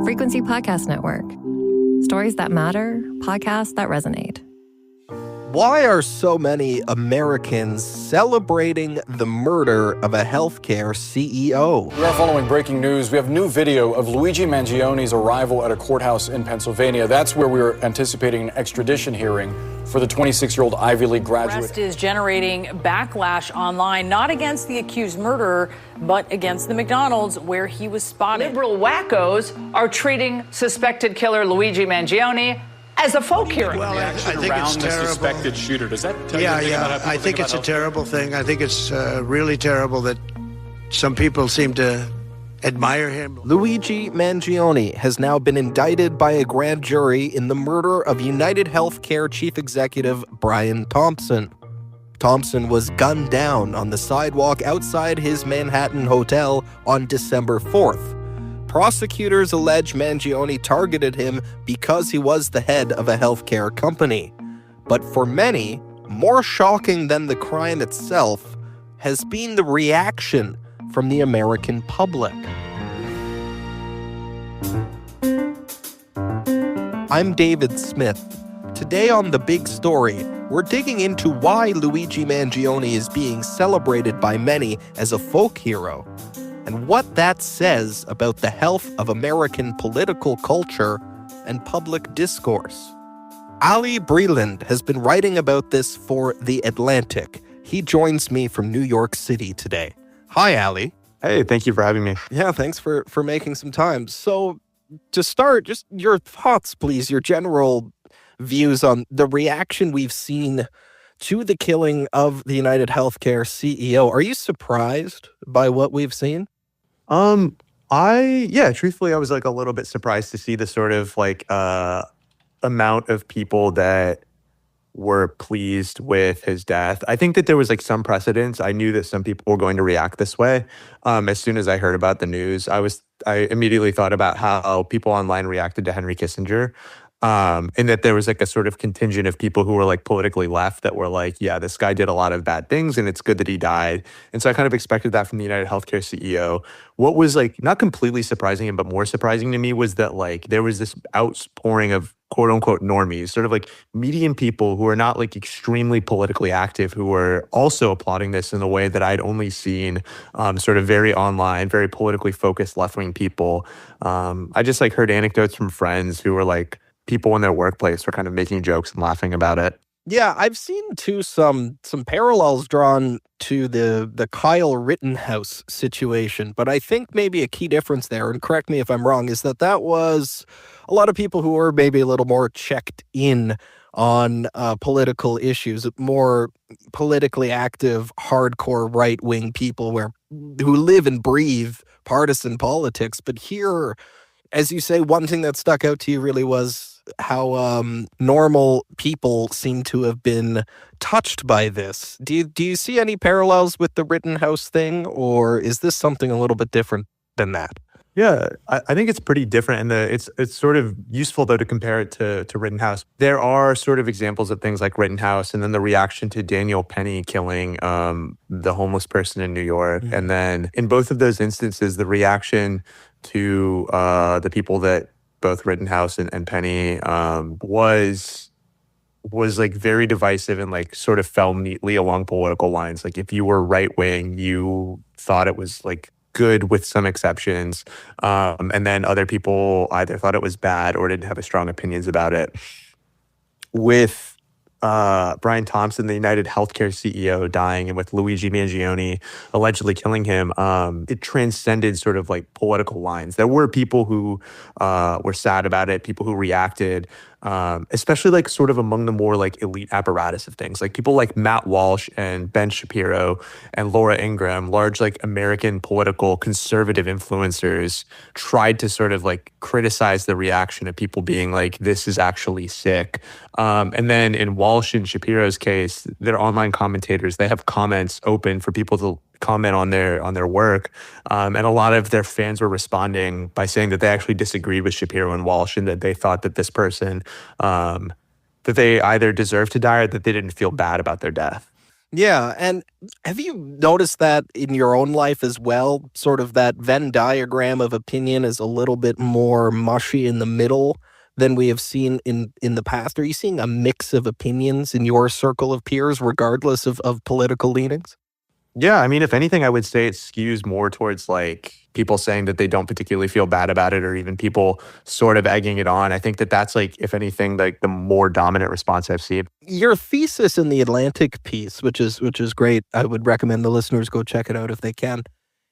Frequency Podcast Network. Stories that matter, podcasts that resonate. Why are so many Americans celebrating the murder of a healthcare CEO? We are following breaking news. We have new video of Luigi Mangione's arrival at a courthouse in Pennsylvania. That's where we were anticipating an extradition hearing for the 26-year-old Ivy League graduate. Arrest is generating backlash online, not against the accused murderer, but against the McDonald's where he was spotted. Liberal wackos are treating suspected killer Luigi Mangione as a folk hero. Well, I think it's terrible. The suspected shooter. Does that tell you anything about how people I think it's a terrible thing. I think it's really terrible that some people seem to admire him. Luigi Mangione has now been indicted by a grand jury in the murder of United Healthcare chief executive Brian Thompson. Thompson was gunned down on the sidewalk outside his Manhattan hotel on December 4th. Prosecutors allege Mangione targeted him because he was the head of a healthcare company. But for many, more shocking than the crime itself has been the reaction from the American public. I'm David Smith. Today on The Big Story, we're digging into why Luigi Mangione is being celebrated by many as a folk hero, and what that says about the health of American political culture and public discourse. Ali Breland has been writing about this for The Atlantic. He joins me from New York City today. Hi, Ali. Hey, thank you for having me. Yeah, thanks for making some time. So, to start, just your thoughts, please, your general views on the reaction we've seen to the killing of the United Healthcare CEO. Are you surprised by what we've seen? Truthfully, I was like a little bit surprised to see the sort of like amount of people that were pleased with his death. I think that there was like some precedence. I knew that some people were going to react this way. As soon as I heard about the news, I immediately thought about how people online reacted to Henry Kissinger. And that there was like a sort of contingent of people who were like politically left that were like, yeah, this guy did a lot of bad things and it's good that he died. And so I kind of expected that from the United Healthcare CEO. What was like not completely surprising, but more surprising to me was that like there was this outpouring of quote unquote normies, sort of like median people who are not like extremely politically active, who were also applauding this in a way that I'd only seen sort of very online, very politically focused left-wing people. I just like heard anecdotes from friends who were like, people in their workplace were kind of making jokes and laughing about it. Yeah, I've seen too some parallels drawn to the Kyle Rittenhouse situation, but I think maybe a key difference there, and correct me if I'm wrong, is that was a lot of people who were maybe a little more checked in on political issues, more politically active, hardcore right-wing people who live and breathe partisan politics. But here, as you say, one thing that stuck out to you really was how normal people seem to have been touched by this. Do you see any parallels with the Rittenhouse thing, or is this something a little bit different than that? Yeah, I think it's pretty different, and it's sort of useful though to compare it to Rittenhouse. There are sort of examples of things like Rittenhouse, and then the reaction to Daniel Penny killing the homeless person in New York, and then in both of those instances, the reaction to the people that both Rittenhouse and Penny was like very divisive and like sort of fell neatly along political lines. Like if you were right wing, you thought it was like good with some exceptions, and then other people either thought it was bad or didn't have strong opinions about it. With Brian Thompson, the United Healthcare CEO, dying, and with Luigi Mangione allegedly killing him, it transcended sort of like political lines. There were people who were sad about it, people who reacted, especially like sort of among the more like elite apparatus of things, like people like Matt Walsh and Ben Shapiro and Laura Ingraham, large like American political conservative influencers, tried to sort of like criticize the reaction of people being like, this is actually sick. And then in Walsh and Shapiro's case, their online commentators, they have comments open for people to comment on their work, and a lot of their fans were responding by saying that they actually disagreed with Shapiro and Walsh, and that they thought that this person that they either deserved to die or that they didn't feel bad about their death. Yeah, and have you noticed that in your own life as well? Sort of that Venn diagram of opinion is a little bit more mushy in the middle than we have seen in the past. Are you seeing a mix of opinions in your circle of peers, regardless of political leanings? Yeah, I mean, if anything, I would say it skews more towards like people saying that they don't particularly feel bad about it, or even people sort of egging it on. I think that that's like, if anything, like the more dominant response I've seen. Your thesis in the Atlantic piece, which is great, I would recommend the listeners go check it out if they can,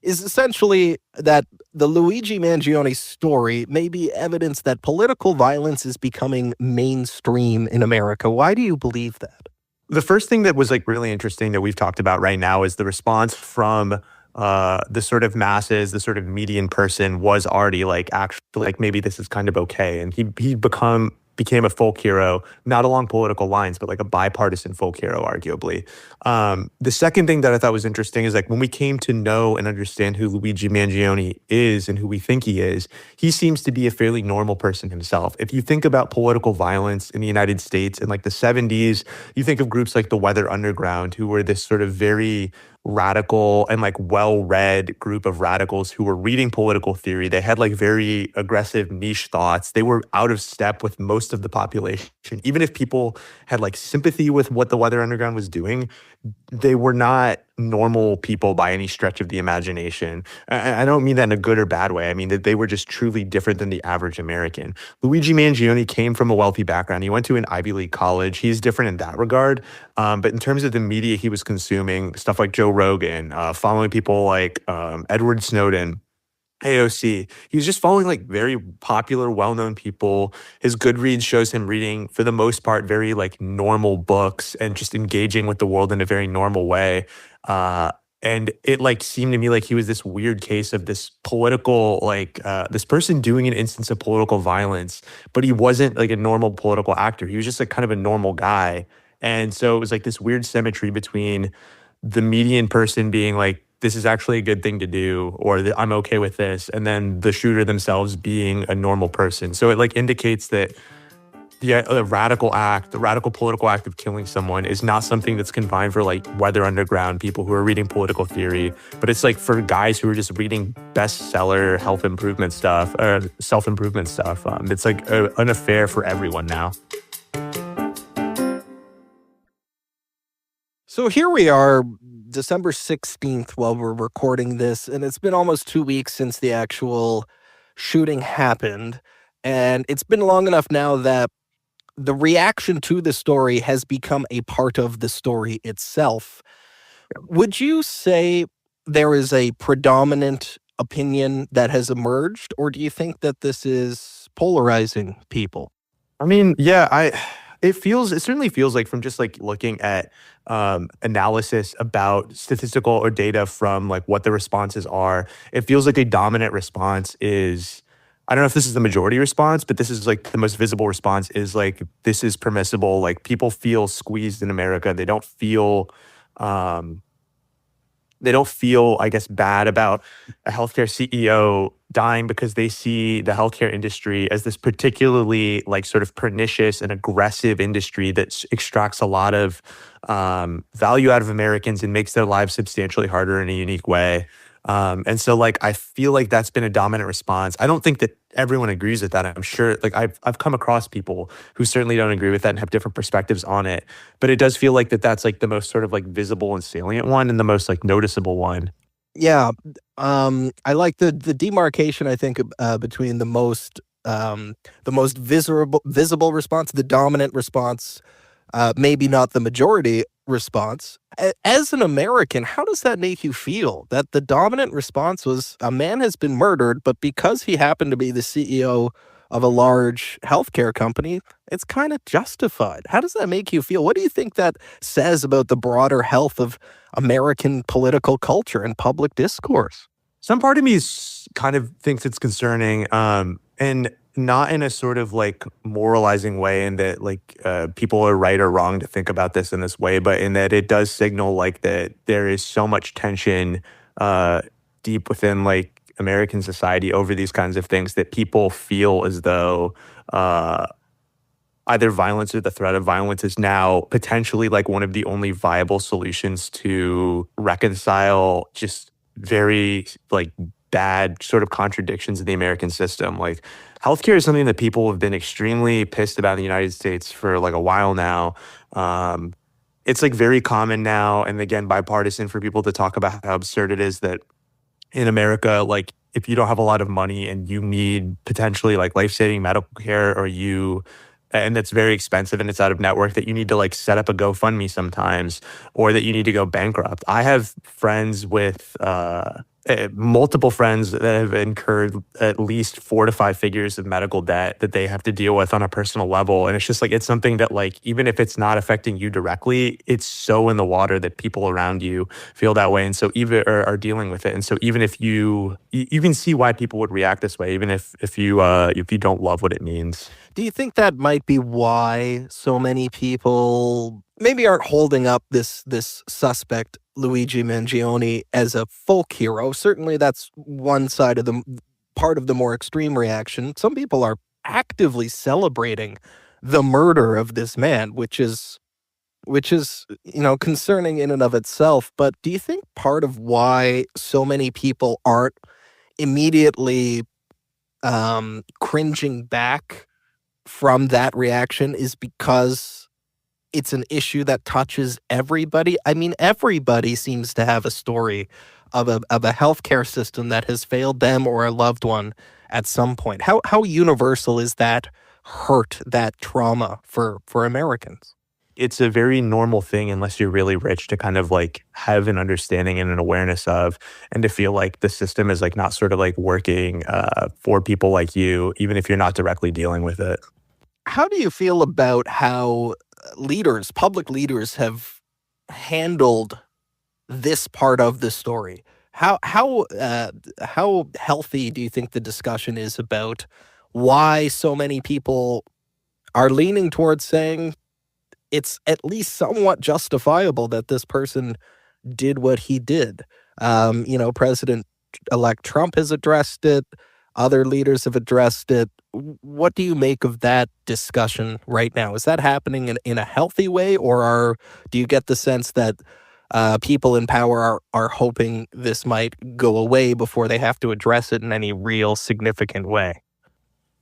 is essentially that the Luigi Mangione story may be evidence that political violence is becoming mainstream in America. Why do you believe that? The first thing that was like really interesting that we've talked about right now is the response from the sort of masses, the sort of median person was already like actually like maybe this is kind of okay, and he became a folk hero, not along political lines, but like a bipartisan folk hero, arguably. The second thing that I thought was interesting is like when we came to know and understand who Luigi Mangione is and who we think he seems to be a fairly normal person himself. If you think about political violence in the United States in like the 70s, you think of groups like the Weather Underground, who were this sort of very radical and like well-read group of radicals who were reading political theory. They had like very aggressive niche thoughts. They were out of step with most of the population. Even if people had like sympathy with what the Weather Underground was doing, they were not normal people by any stretch of the imagination. I don't mean that in a good or bad way. I mean that they were just truly different than the average American. Luigi Mangione came from a wealthy background. He went to an Ivy League college. He's different in that regard. But in terms of the media he was consuming, stuff like Joe Rogan, following people like Edward Snowden, AOC. He was just following like very popular, well-known people. His Goodreads shows him reading, for the most part, very like normal books and just engaging with the world in a very normal way. And it like seemed to me like he was this weird case of this political, like this person doing an instance of political violence, but he wasn't like a normal political actor. He was just like kind of a normal guy. And so it was like this weird symmetry between the median person being like, this is actually a good thing to do, or I'm okay with this, and then the shooter themselves being a normal person. So it like indicates that the radical political act of killing someone is not something that's confined for like Weather Underground people who are reading political theory, but it's like for guys who are just reading bestseller health improvement stuff or self-improvement stuff. It's like an affair for everyone now. So here we are, December 16th, while we're recording this, and it's been almost 2 weeks since the actual shooting happened. And it's been long enough now that the reaction to the story has become a part of the story itself. Would you say there is a predominant opinion that has emerged, or do you think that this is polarizing people? I mean, yeah, it certainly feels like, from just like looking at analysis about statistical or data from like what the responses are, it feels like a dominant response is, I don't know if this is the majority response, but this is like the most visible response is like, this is permissible. Like people feel squeezed in America. They don't feel, I guess, bad about a healthcare CEO dying because they see the healthcare industry as this particularly like sort of pernicious and aggressive industry that extracts a lot of value out of Americans and makes their lives substantially harder in a unique way. And so like, I feel like that's been a dominant response. I don't think that everyone agrees with that. I'm sure like I've come across people who certainly don't agree with that and have different perspectives on it. But it does feel like that's like the most sort of like visible and salient one and the most like noticeable one. Yeah. I like the demarcation, I think, between the most visible response, the dominant response, maybe not the majority response. As an American, how does that make you feel? That the dominant response was a man has been murdered, but because he happened to be the CEO of a large healthcare company, it's kind of justified. How does that make you feel? What do you think that says about the broader health of American political culture and public discourse? Some part of me kind of thinks it's concerning, and not in a sort of like moralizing way, in that like people are right or wrong to think about this in this way, but in that it does signal like that there is so much tension deep within like American society over these kinds of things that people feel as though either violence or the threat of violence is now potentially like one of the only viable solutions to reconcile just very like bad sort of contradictions in the American system. Like healthcare is something that people have been extremely pissed about in the United States for like a while now. It's like very common now, and again, bipartisan, for people to talk about how absurd it is that in America, like if you don't have a lot of money and you need potentially like life-saving medical care, and it's very expensive and it's out of network, that you need to like set up a GoFundMe sometimes, or that you need to go bankrupt. I have friends with multiple friends that have incurred at least 4 to 5 figures of medical debt that they have to deal with on a personal level. And it's just like, it's something that like, even if it's not affecting you directly, it's so in the water that people around you feel that way. And so even are dealing with it. And so even if you can see why people would react this way, even if you don't love what it means. Do you think that might be why so many people maybe aren't holding up this suspect, Luigi Mangione, as a folk hero? Certainly that's one side of part of the more extreme reaction. Some people are actively celebrating the murder of this man, which is concerning in and of itself. But do you think part of why so many people aren't immediately cringing back from that reaction is because it's an issue that touches everybody? I mean, everybody seems to have a story of a healthcare system that has failed them or a loved one at some point. How universal is that hurt, that trauma for Americans? It's a very normal thing, unless you're really rich, to kind of like have an understanding and an awareness of, and to feel like the system is like not sort of like working for people like you, even if you're not directly dealing with it. How do you feel about how public leaders have handled this part of the story? How healthy do you think the discussion is about why so many people are leaning towards saying it's at least somewhat justifiable that this person did what he did? President-elect Trump has addressed it. Other leaders have addressed it. What do you make of that discussion right now? Is that happening in a healthy way, or do you get the sense that people in power are hoping this might go away before they have to address it in any real significant way?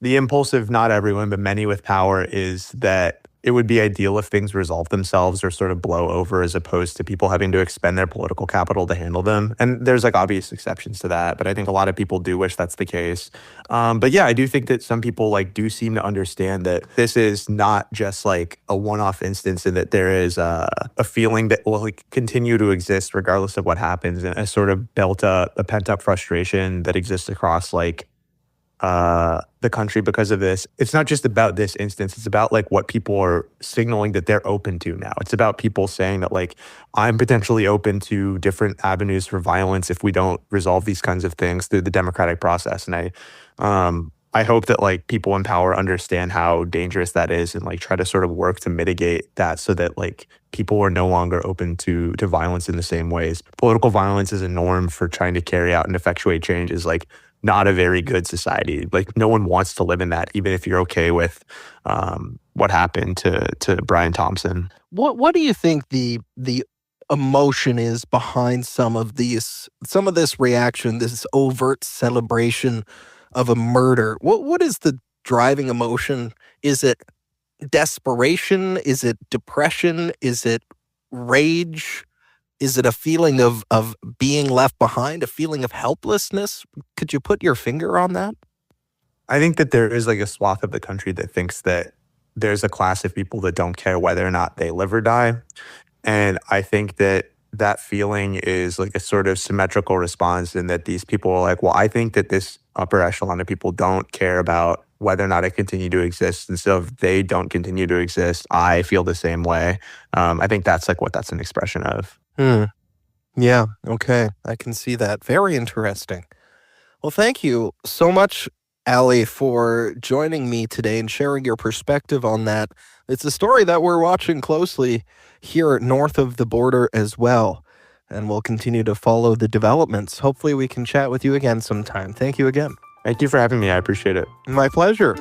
The impulse of not everyone, but many with power, is that it would be ideal if things resolve themselves or sort of blow over, as opposed to people having to expend their political capital to handle them. And there's like obvious exceptions to that, but I think a lot of people do wish that's the case. But yeah, I do think that some people like do seem to understand that this is not just like a one-off instance, and that there is a feeling that will like continue to exist regardless of what happens, and a sort of a pent-up frustration that exists across like the country because of this. It's not just about this instance. It's about like what people are signaling that they're open to now. It's about people saying that like, I'm potentially open to different avenues for violence if we don't resolve these kinds of things through the democratic process. And I hope that like people in power understand how dangerous that is, and like try to sort of work to mitigate that, so that like people are no longer open to violence in the same ways. Political violence is a norm for trying to carry out and effectuate change is like not a very good society. Like no one wants to live in that, even if you're okay with what happened to Brian Thompson. What do you think the emotion is behind some of this reaction, this overt celebration of a murder? What is the driving emotion? Is it desperation? Is it depression? Is it rage? Is it a feeling of being left behind, a feeling of helplessness? Could you put your finger on that? I think that there is like a swath of the country that thinks that there's a class of people that don't care whether or not they live or die. And I think that that feeling is like a sort of symmetrical response, in that these people are like, well, I think that this upper echelon of people don't care about whether or not I continue to exist. And so if they don't continue to exist, I feel the same way. I think that's like what that's an expression of. Yeah, okay. I can see that. Very interesting. Well, thank you so much, Ali, for joining me today and sharing your perspective on that. It's a story that we're watching closely here north of the border as well, and we'll continue to follow the developments. Hopefully we can chat with you again sometime. Thank you again. Thank you for having me. I appreciate it. My pleasure.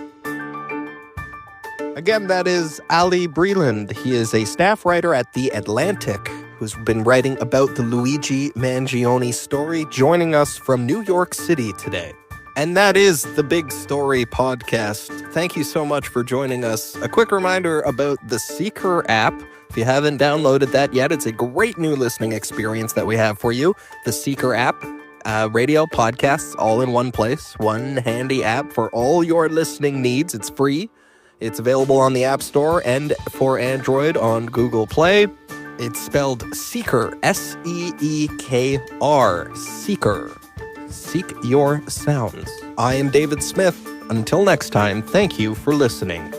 Again, that is Ali Breland. He is a staff writer at The Atlantic who's been writing about the Luigi Mangione story, joining us from New York City today. And that is the Big Story Podcast. Thank you so much for joining us. A quick reminder about the Seeker app. If you haven't downloaded that yet, it's a great new listening experience that we have for you. The Seeker app, radio, podcasts, all in one place. One handy app for all your listening needs. It's free. It's available on the App Store and for Android on Google Play. It's spelled Seeker, S-E-E-K-R, Seeker. Seek your sounds. I am David Smith. Until next time, thank you for listening.